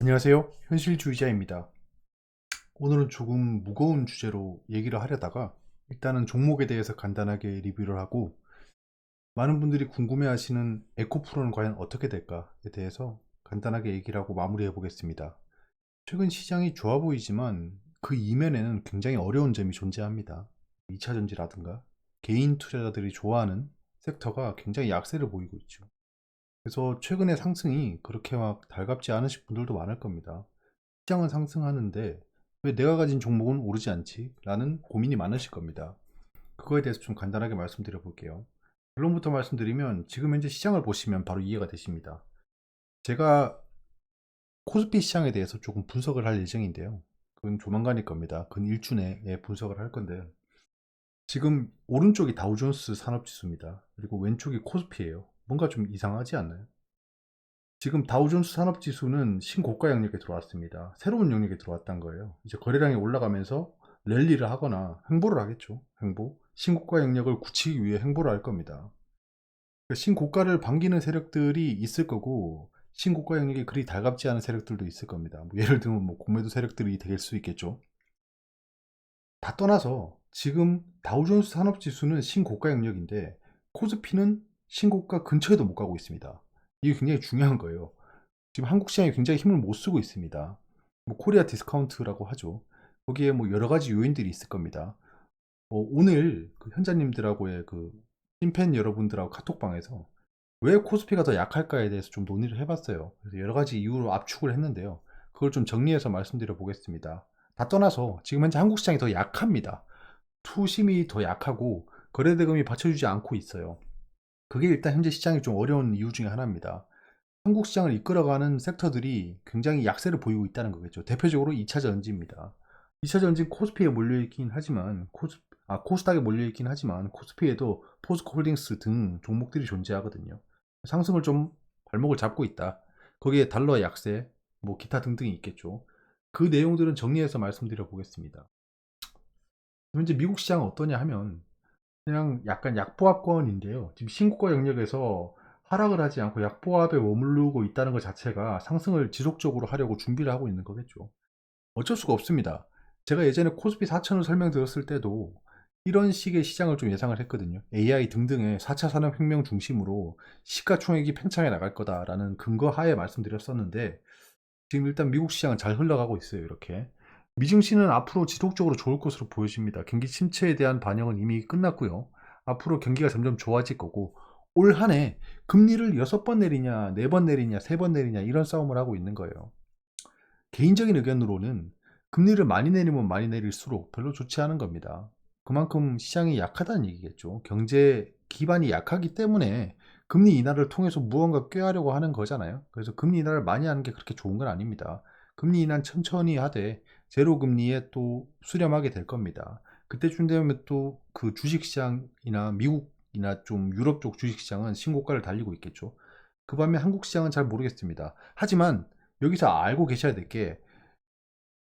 안녕하세요. 현실주의자입니다. 오늘은 조금 무거운 주제로 얘기를 하려다가 일단은 종목에 대해서 간단하게 리뷰를 하고 많은 분들이 궁금해하시는 에코프로는 과연 어떻게 될까에 대해서 간단하게 얘기를 하고 마무리해 보겠습니다. 최근 시장이 좋아 보이지만 그 이면에는 굉장히 어려운 점이 존재합니다. 2차전지라든가 개인 투자자들이 좋아하는 섹터가 굉장히 약세를 보이고 있죠. 그래서 최근의 상승이 그렇게 막 달갑지 않으신 분들도 많을 겁니다. 시장은 상승하는데 왜 내가 가진 종목은 오르지 않지? 라는 고민이 많으실 겁니다. 그거에 대해서 좀 간단하게 말씀드려 볼게요. 결론부터 말씀드리면 지금 현재 시장을 보시면 바로 이해가 되십니다. 제가 코스피 시장에 대해서 조금 분석을 할 예정인데요. 그건 조만간일 겁니다. 근 일주 내에 분석을 할 건데 지금 오른쪽이 다우존스 산업지수입니다. 그리고 왼쪽이 코스피예요. 뭔가 좀 이상하지 않나요? 지금 다우존스 산업지수는 신고가 영역에 들어왔습니다. 새로운 영역에 들어왔단 거예요. 이제 거래량이 올라가면서 랠리를 하거나 횡보를 하겠죠. 횡보. 신고가 영역을 굳히기 위해 횡보를 할 겁니다. 신고가를 반기는 세력들이 있을 거고 신고가 영역이 그리 달갑지 않은 세력들도 있을 겁니다. 예를 들면 공매도 세력들이 될 수 있겠죠. 다 떠나서 지금 다우존스 산업지수는 신고가 영역인데 코스피는 신고가 근처에도 못 가고 있습니다. 이게 굉장히 중요한 거예요. 지금 한국 시장이 굉장히 힘을 못 쓰고 있습니다. 코리아 디스카운트라고 하죠. 거기에 여러 가지 요인들이 있을 겁니다. 오늘 그 현자님들하고의 그 찐팬 여러분들하고 카톡방에서 왜 코스피가 더 약할까에 대해서 좀 논의를 해봤어요. 그래서 여러 가지 이유로 압축을 했는데요. 그걸 좀 정리해서 말씀드려 보겠습니다. 다 떠나서 지금 현재 한국 시장이 더 약합니다. 투심이 더 약하고 거래대금이 받쳐주지 않고 있어요. 그게 일단 현재 시장이 좀 어려운 이유 중에 하나입니다. 한국 시장을 이끌어가는 섹터들이 굉장히 약세를 보이고 있다는 거겠죠. 대표적으로 2차 전지입니다. 2차 전지 코스피에 몰려있긴 하지만 코스닥에 몰려있긴 하지만 코스피에도 포스코 홀딩스 등 종목들이 존재하거든요. 상승을 좀 발목을 잡고 있다. 거기에 달러 약세, 기타 등등이 있겠죠. 그 내용들은 정리해서 말씀드려 보겠습니다. 현재 미국 시장은 어떠냐 하면 그냥 약간 약보합권인데요. 지금 신고가 영역에서 하락을 하지 않고 약보합에 머무르고 있다는 것 자체가 상승을 지속적으로 하려고 준비를 하고 있는 거겠죠. 어쩔 수가 없습니다. 제가 예전에 코스피 4천을 설명드렸을 때도 이런 식의 시장을 좀 예상을 했거든요. AI 등등의 4차 산업혁명 중심으로 시가총액이 팽창해 나갈 거다라는 근거 하에 말씀드렸었는데 지금 일단 미국 시장은 잘 흘러가고 있어요. 이렇게 미증시는 앞으로 지속적으로 좋을 것으로 보여집니다. 경기 침체에 대한 반영은 이미 끝났고요. 앞으로 경기가 점점 좋아질 거고 올 한 해 금리를 6번 내리냐 4번 내리냐 3번 내리냐 이런 싸움을 하고 있는 거예요. 개인적인 의견으로는 금리를 많이 내리면 많이 내릴수록 별로 좋지 않은 겁니다. 그만큼 시장이 약하다는 얘기겠죠. 경제 기반이 약하기 때문에 금리 인하를 통해서 무언가 꾀하려고 하는 거잖아요. 그래서 금리 인하를 많이 하는 게 그렇게 좋은 건 아닙니다. 금리 인하는 천천히 하되 제로 금리에 또 수렴하게 될 겁니다. 그때쯤 되면 또 그 주식시장이나 미국이나 좀 유럽 쪽 주식시장은 신고가를 달리고 있겠죠. 그 반면 한국 시장은 잘 모르겠습니다. 하지만 여기서 알고 계셔야 될 게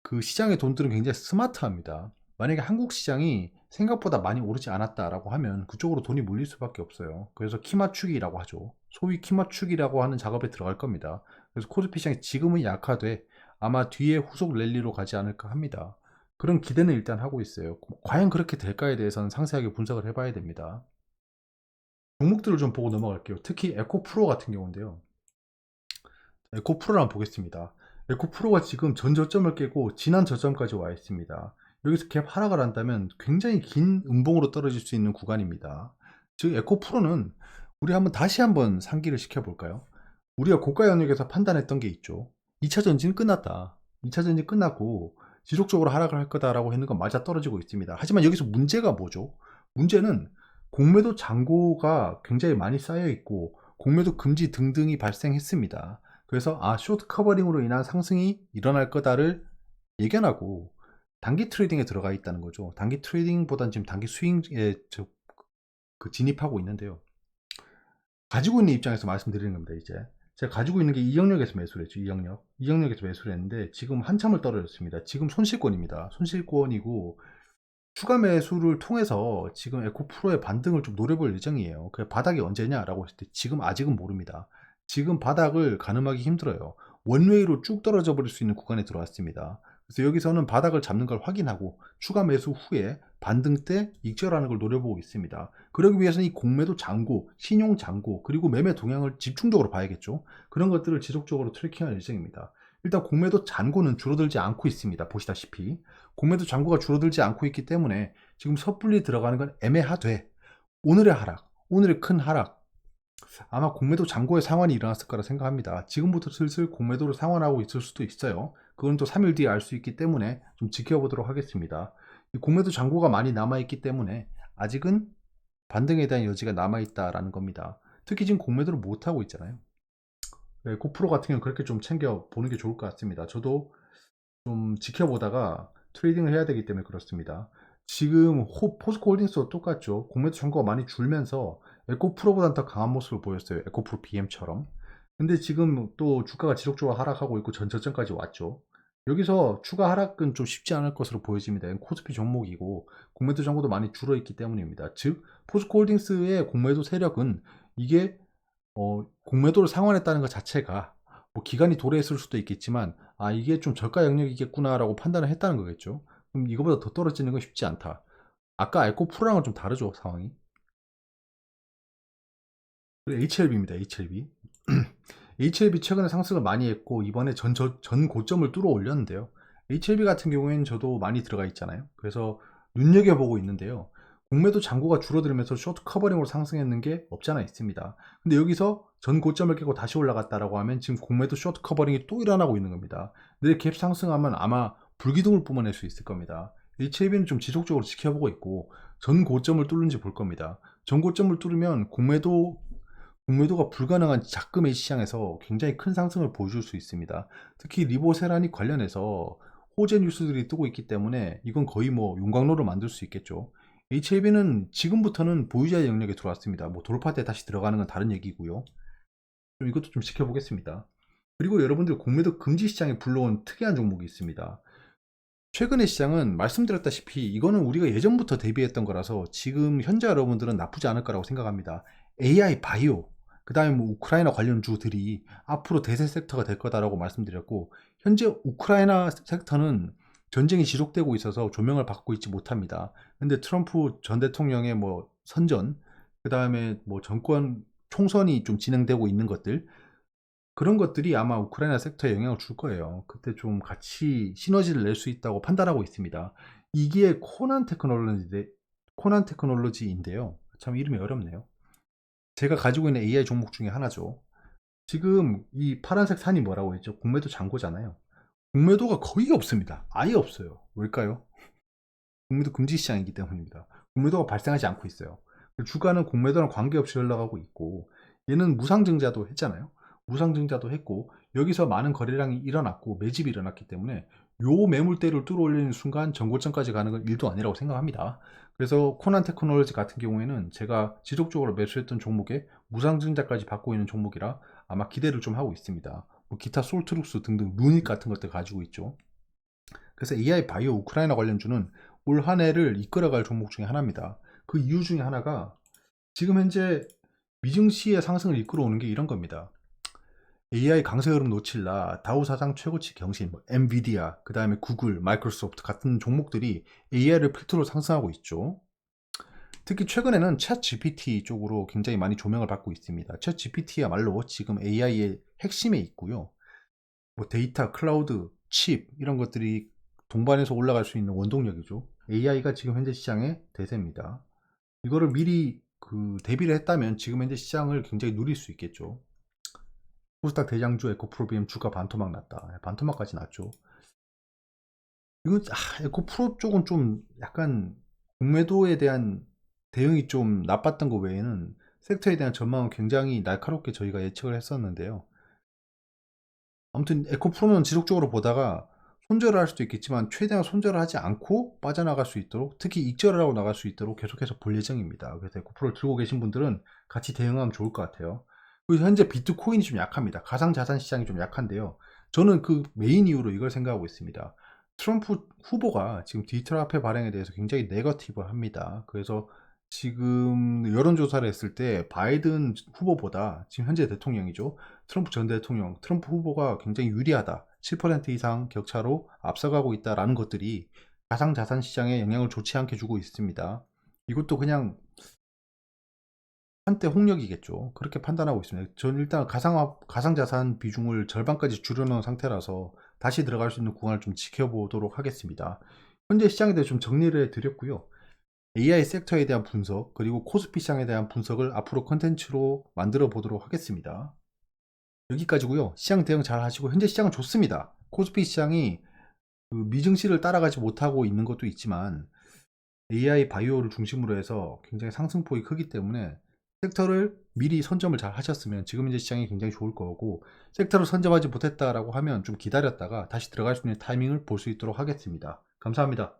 그 시장의 돈들은 굉장히 스마트합니다. 만약에 한국 시장이 생각보다 많이 오르지 않았다라고 하면 그쪽으로 돈이 몰릴 수밖에 없어요. 그래서 키 맞추기라고 하죠. 소위 키 맞추기라고 하는 작업에 들어갈 겁니다. 그래서 코스피 시장이 지금은 약화돼 아마 뒤에 후속 랠리로 가지 않을까 합니다. 그런 기대는 일단 하고 있어요. 과연 그렇게 될까에 대해서는 상세하게 분석을 해봐야 됩니다. 종목들을 좀 보고 넘어갈게요. 특히 에코프로 같은 경우인데요. 에코프로를 한번 보겠습니다. 에코프로가 지금 전 저점을 깨고 지난 저점까지 와 있습니다. 여기서 갭 하락을 한다면 굉장히 긴 음봉으로 떨어질 수 있는 구간입니다. 즉 에코프로는 우리 다시 한번 상기를 시켜볼까요? 우리가 고가 영역에서 판단했던 게 있죠. 2차 전지는 끝났다. 2차 전지 끝났고 지속적으로 하락을 할 거다라고 했는 건 맞아 떨어지고 있습니다. 하지만 여기서 문제가 뭐죠? 문제는 공매도 잔고가 굉장히 많이 쌓여 있고 공매도 금지 등등이 발생했습니다. 그래서 쇼트 커버링으로 인한 상승이 일어날 거다를 예견하고 단기 트레이딩에 들어가 있다는 거죠. 단기 트레이딩보다는 지금 단기 스윙에 진입하고 있는데요. 가지고 있는 입장에서 말씀드리는 겁니다. 이제 제가 가지고 있는 게 이 영역에서 매수를 했죠. 이 영역에서 매수를 했는데 지금 한참을 떨어졌습니다. 지금 손실권입니다. 손실권이고 추가 매수를 통해서 지금 에코프로의 반등을 좀 노려볼 예정이에요. 그 바닥이 언제냐라고 했을 때 지금 아직은 모릅니다. 지금 바닥을 가늠하기 힘들어요. 원웨이로 쭉 떨어져 버릴 수 있는 구간에 들어왔습니다. 그래서 여기서는 바닥을 잡는 걸 확인하고 추가 매수 후에 반등 때 익절하는 걸 노려보고 있습니다. 그러기 위해서는 이 공매도 잔고, 신용 잔고, 그리고 매매 동향을 집중적으로 봐야겠죠. 그런 것들을 지속적으로 트래킹할 예정입니다. 일단 공매도 잔고는 줄어들지 않고 있습니다. 보시다시피 공매도 잔고가 줄어들지 않고 있기 때문에 지금 섣불리 들어가는 건 애매하되 오늘의 하락, 오늘의 큰 하락, 아마 공매도 잔고의 상환이 일어났을 거라 생각합니다. 지금부터 슬슬 공매도를 상환하고 있을 수도 있어요. 그건 또 3일 뒤에 알 수 있기 때문에 좀 지켜보도록 하겠습니다. 이 공매도 잔고가 많이 남아있기 때문에 아직은 반등에 대한 여지가 남아있다라는 겁니다. 특히 지금 공매도를 못하고 있잖아요. 네, 고프로 같은 경우는 그렇게 좀 챙겨보는 게 좋을 것 같습니다. 저도 좀 지켜보다가 트레이딩을 해야 되기 때문에 그렇습니다. 지금 포스코 홀딩스도 똑같죠. 공매도 잔고가 많이 줄면서 에코프로보다는 더 강한 모습을 보였어요. 에코프로 BM처럼. 근데 지금 또 주가가 지속적으로 하락하고 있고 전저점까지 왔죠. 여기서 추가 하락은 좀 쉽지 않을 것으로 보여집니다. 코스피 종목이고 공매도 잔고도 많이 줄어 있기 때문입니다. 즉 포스코 홀딩스의 공매도 세력은 이게 공매도를 상환했다는 것 자체가 뭐 기간이 도래했을 수도 있겠지만 이게 좀 저가 영역이겠구나 라고 판단을 했다는 거겠죠. 그럼 이거보다 더 떨어지는 건 쉽지 않다. 아까 에코프로랑은 좀 다르죠, 상황이. 그리고 HLB입니다. HLB. HLB 최근에 상승을 많이 했고 이번에 전 고점을 뚫어 올렸는데요. HLB 같은 경우에는 저도 많이 들어가 있잖아요. 그래서 눈여겨보고 있는데요. 공매도 잔고가 줄어들면서 쇼트 커버링으로 상승했는 게 없잖아 있습니다. 근데 여기서 전 고점을 깨고 다시 올라갔다라고 하면 지금 공매도 쇼트 커버링이 또 일어나고 있는 겁니다. 내일 갭 상승하면 아마 불기둥을 뿜어낼 수 있을 겁니다. HLB는 좀 지속적으로 지켜보고 있고 전 고점을 뚫는지 볼 겁니다. 전 고점을 뚫으면 공매도가 불가능한 작금의 시장에서 굉장히 큰 상승을 보여줄 수 있습니다. 특히 리보세라닉 관련해서 호재 뉴스들이 뜨고 있기 때문에 이건 거의 뭐 용광로를 만들 수 있겠죠. HLB는 지금부터는 보유자 영역에 들어왔습니다. 뭐 돌파 때 다시 들어가는 건 다른 얘기고요. 좀 이것도 좀 지켜보겠습니다. 그리고 여러분들 공매도 금지 시장에 불러온 특이한 종목이 있습니다. 최근의 시장은 말씀드렸다시피 이거는 우리가 예전부터 대비했던 거라서 지금 현재 여러분들은 나쁘지 않을 거라고 생각합니다. AI 바이오, 그 다음에 뭐 우크라이나 관련 주들이 앞으로 대세 섹터가 될 거다라고 말씀드렸고 현재 우크라이나 섹터는 전쟁이 지속되고 있어서 조명을 받고 있지 못합니다. 근데 트럼프 전 대통령의 뭐 선전, 그 다음에 뭐 정권 총선이 좀 진행되고 있는 것들, 그런 것들이 아마 우크라이나 섹터에 영향을 줄 거예요. 그때 좀 같이 시너지를 낼 수 있다고 판단하고 있습니다. 이게 코난 테크놀로지인데요. 참 이름이 어렵네요. 제가 가지고 있는 AI 종목 중에 하나죠. 지금 이 파란색 산이 뭐라고 했죠? 공매도 잔고잖아요. 공매도가 거의 없습니다. 아예 없어요. 왜일까요? 공매도 금지 시장이기 때문입니다. 공매도가 발생하지 않고 있어요. 주가는 공매도랑 관계없이 흘러가고 있고 얘는 무상증자도 했잖아요. 무상증자도 했고 여기서 많은 거래량이 일어났고 매집이 일어났기 때문에 요 매물대를 뚫어 올리는 순간 전고점까지 가는 건 일도 아니라고 생각합니다. 그래서 코난 테크놀로지 같은 경우에는 제가 지속적으로 매수했던 종목에 무상증자까지 받고 있는 종목이라 아마 기대를 좀 하고 있습니다. 뭐 기타 솔트룩스 등등 루닛 같은 것들 가지고 있죠. 그래서 AI 바이오 우크라이나 관련주는 올 한 해를 이끌어갈 종목 중에 하나입니다. 그 이유 중에 하나가 지금 현재 미증시의 상승을 이끌어오는 게 이런 겁니다. AI 강세 흐름 놓칠라 다우 사상 최고치 경신, 뭐 엔비디아, 그 다음에 구글, 마이크로소프트 같은 종목들이 AI를 필두로 상승하고 있죠. 특히 최근에는 챗 GPT 쪽으로 굉장히 많이 조명을 받고 있습니다. 챗 GPT야말로 지금 AI의 핵심에 있고요. 뭐 데이터, 클라우드, 칩 이런 것들이 동반해서 올라갈 수 있는 원동력이죠. AI가 지금 현재 시장의 대세입니다. 이거를 미리 대비를 했다면 지금 현재 시장을 굉장히 누릴 수 있겠죠. 코스닥 대장주 에코프로 BM 주가 반토막 났다. 반토막까지 났죠. 이건 에코프로 쪽은 좀 약간 공매도에 대한 대응이 좀 나빴던 것 외에는 섹터에 대한 전망은 굉장히 날카롭게 저희가 예측을 했었는데요. 아무튼 에코프로는 지속적으로 보다가 손절을 할 수도 있겠지만 최대한 손절을 하지 않고 빠져나갈 수 있도록, 특히 익절을 하고 나갈 수 있도록 계속해서 볼 예정입니다. 그래서 에코프로를 들고 계신 분들은 같이 대응하면 좋을 것 같아요. 그리고 현재 비트코인이 좀 약합니다. 가상자산 시장이 좀 약한데요. 저는 그 메인 이유로 이걸 생각하고 있습니다. 트럼프 후보가 지금 디트라페 발행에 대해서 굉장히 네거티브합니다. 그래서 지금 여론조사를 했을 때 바이든 후보보다 지금 현재 대통령이죠. 트럼프 전 대통령, 트럼프 후보가 굉장히 유리하다. 7% 이상 격차로 앞서가고 있다라는 것들이 가상자산 시장에 영향을 좋지 않게 주고 있습니다. 이것도 그냥 한때 홍역이겠죠. 그렇게 판단하고 있습니다. 저는 일단 가상자산 비중을 절반까지 줄여놓은 상태라서 다시 들어갈 수 있는 구간을 좀 지켜보도록 하겠습니다. 현재 시장에 대해 좀 정리를 해드렸고요. AI 섹터에 대한 분석, 그리고 코스피 시장에 대한 분석을 앞으로 컨텐츠로 만들어 보도록 하겠습니다. 여기까지고요. 시장 대응 잘 하시고, 현재 시장은 좋습니다. 코스피 시장이 그 미증시를 따라가지 못하고 있는 것도 있지만 AI 바이오를 중심으로 해서 굉장히 상승폭이 크기 때문에 섹터를 미리 선점을 잘 하셨으면 지금 현재 시장이 굉장히 좋을 거고, 섹터를 선점하지 못했다라고 하면 좀 기다렸다가 다시 들어갈 수 있는 타이밍을 볼 수 있도록 하겠습니다. 감사합니다.